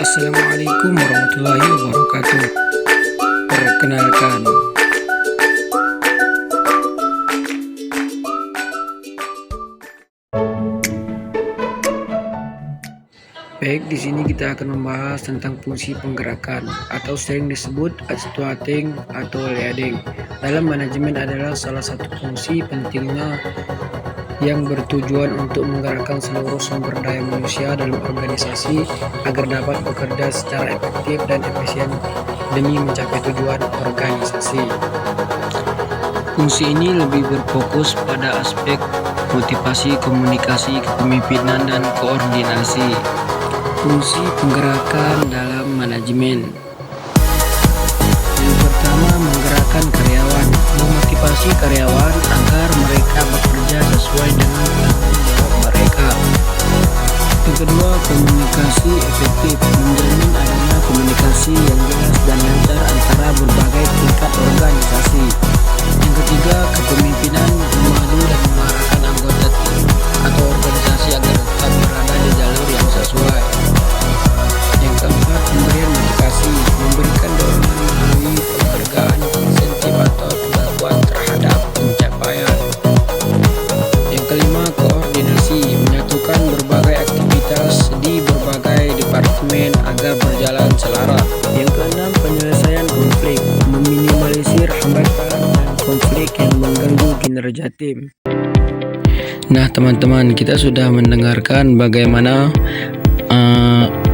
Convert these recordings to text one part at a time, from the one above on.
Assalamualaikum warahmatullahi wabarakatuh. Perkenalkan, baik, di sini kita akan membahas tentang fungsi penggerakan atau sering disebut actuating atau leading. Dalam manajemen adalah salah satu fungsi pentingnya yang bertujuan untuk menggerakkan seluruh sumber daya manusia dalam organisasi agar dapat bekerja secara efektif dan efisien demi mencapai tujuan organisasi. Fungsi ini lebih berfokus pada aspek motivasi, komunikasi, kepemimpinan, dan koordinasi. Fungsi penggerakan dalam manajemen. Yang pertama, menggerakkan karyawan, memotivasi karyawan agar mereka bekerja sesuai dengan tanggung jawab mereka. Yang kedua, komunikasi efektif, menjamin adanya komunikasi yang jelas dan lancar antara berbagai tingkat organisasi. Yang ketiga, kepemimpinan, memadu dan mengarahkan anggota tim atau organisasi agar tetap berada di jalur yang sesuai. Yang keempat, pemberian motivasi, memberikan dorongan melalui penghargaan, insentif atau pengakuan terhadap pencapaian. Yang kelima, koordinasi, menyatukan berbagai aktivitas di berbagai departemen agar berjalan selaras. Yang keenam, penyelesaian konflik, meminimalisir hambatan dan konflik yang mengganggu kinerja tim. Nah teman-teman, kita sudah mendengarkan bagaimana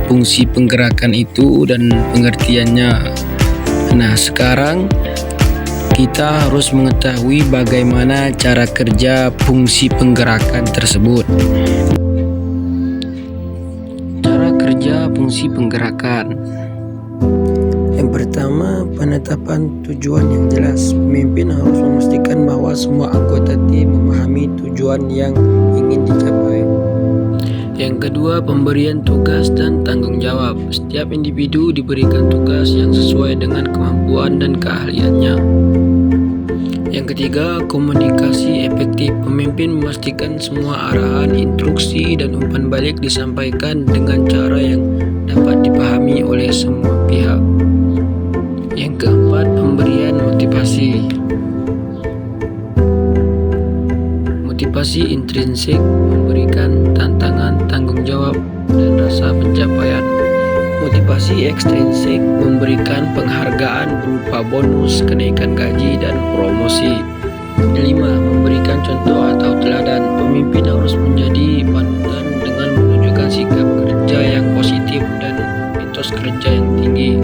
fungsi penggerakan itu dan pengertiannya. Nah sekarang kita harus mengetahui bagaimana cara kerja fungsi penggerakan tersebut. Cara kerja fungsi penggerakan. Yang pertama, penetapan tujuan yang jelas. Pemimpin harus memastikan bahwa semua anggota tim memahami tujuan yang ingin dicapai. Yang kedua, pemberian tugas dan tanggung jawab. Setiap individu diberikan tugas yang sesuai dengan kemampuan dan keahliannya. Yang ketiga, komunikasi efektif. Pemimpin memastikan semua arahan, instruksi, dan umpan balik disampaikan dengan cara yang dapat dipahami oleh semua pihak. Yang keempat, pemberian motivasi. Motivasi intrinsik, memberikan tantangan, tanggung jawab, dan rasa pencapaian. Motivasi ekstrinsik, memberikan penghargaan berupa bonus, kenaikan gaji, dan promosi. Kelima, memberikan contoh atau teladan. Pemimpin harus menjadi panutan dengan menunjukkan sikap kerja yang positif dan etos kerja yang tinggi.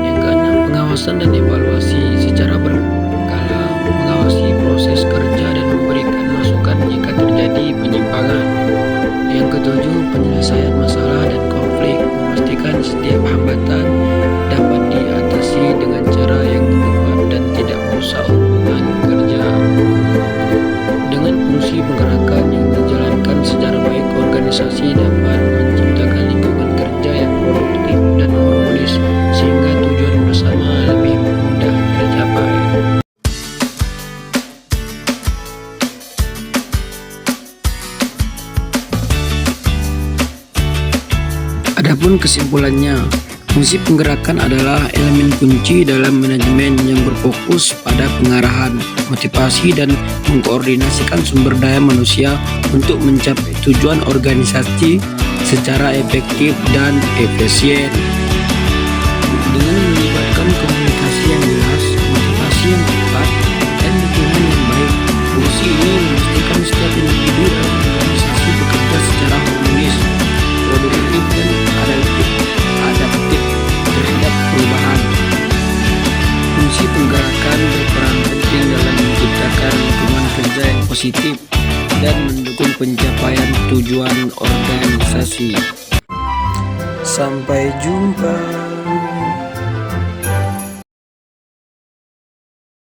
Yang keenam, pengawasan dan evaluasi secara berkala, mengawasi proses kerja dan memberikan masukan jika terjadi penyimpangan. Yang ketujuh, penyelesaian masalah dan konflik, memastikan setiap hambatan dapat diatasi dengan cara yang tepat dan tidak merusak hubungan kerja. Dengan fungsi penggerakan yang dijalankan secara baik, organisasi dapat menciptakan lingkungan kerja yang produktif dan harmonis sehingga tujuan bersama lebih mudah tercapai. Adapun kesimpulannya, fungsi penggerakan adalah elemen kunci dalam manajemen yang berfokus pada pengarahan, motivasi, dan mengkoordinasikan sumber daya manusia untuk mencapai tujuan organisasi secara efektif dan efisien. Dengan melibatkan komunikasi yang jelas, motivasi yang tepat, dan lingkungan yang baik, fungsi ini memastikan setiap individu dalam organisasi bekerja secara harmonis, produktif, dan adaptif terhadap perubahan. Fungsi penggerakan berperan penting dalam menciptakan lingkungan kerja yang positif dan mendukung pencapaian tujuan organisasi. Sampai jumpa.